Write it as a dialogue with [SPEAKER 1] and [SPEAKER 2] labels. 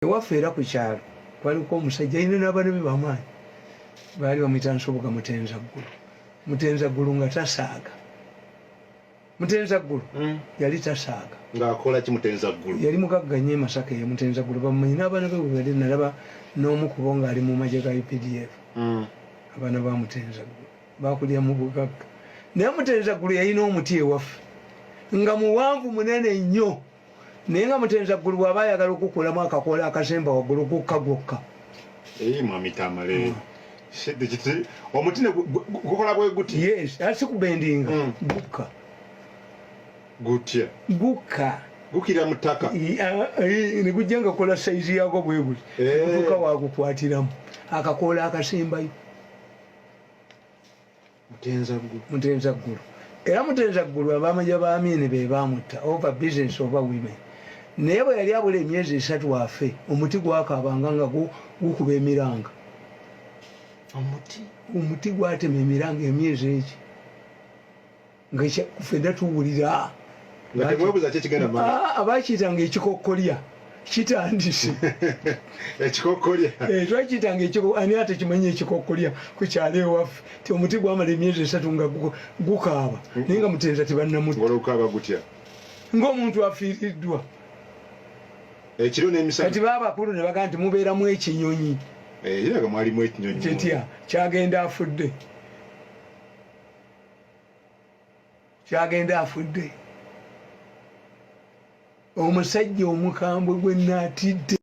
[SPEAKER 1] ewaffe era ku kyalo kwaliko omusajja alina n'abaana be bamaanyi baali bamuyita Nsubuga mutenza Gulu. Mutenza Gulu nga tasaaga. Mutenza Gulu yali tasaaga.
[SPEAKER 2] Ng'akola ki Mutenza Gulu?
[SPEAKER 1] Yali mugagga nnyo e Masaka ye Mutenza Gulu bamumanyi n'abaana be bwe bali nalaba n'omu ku bo ng'ali mu magye ga UPDF. Abaana ba Mutenza Gulu baakulira mu bugagga. Naye Mutenza Gulu yalina omuti ewaffe nga muwanvu munene nnyo. Naye nga Mutenza Gulu bw'aba ayagala okukulamu akakoola akasemba waggulu gwokka.
[SPEAKER 2] Mwami Tamale. Omuti ne gukola bwe guti?
[SPEAKER 1] Yes, asi kubendinga. Gukka.
[SPEAKER 2] Gutya?
[SPEAKER 1] Gukka.
[SPEAKER 2] Gukira mu ttaka?
[SPEAKER 1] Ne gujja nga kola sayizi yaako bwe guti. Gutuuka waagukwatiramu. Akakoola akasembayo.
[SPEAKER 2] Mutenza Gulu.
[SPEAKER 1] Mutenza Gulu. Era Mutenza Gulu abamagye ba Amini be baamutta over business over women. Naye bwe yali abula emyezi 3 afe omuti gwakaabanga nga gukuba emiranga. Omuti gwatema emiranga emyezi egi nga ffenna tuwulira abakiyitanga ekikokkolya kitandise.
[SPEAKER 2] Ekikokkolya
[SPEAKER 1] twakiyitanga ani ate kimanyi ekikokkolya ku kyalo ewaffe ti omuti gwamala emyezi 3 nga gukaaba naye nga Mutenza tebannamutta ng'omuntu afiiriddwa. Kati baabakulu ne bagamba nti mubeeramu ekinyonyi.
[SPEAKER 2] Era mwalimu ekinyonyi
[SPEAKER 1] kitya kyagenda afudde. Omusajja omukambwe gwe naatidde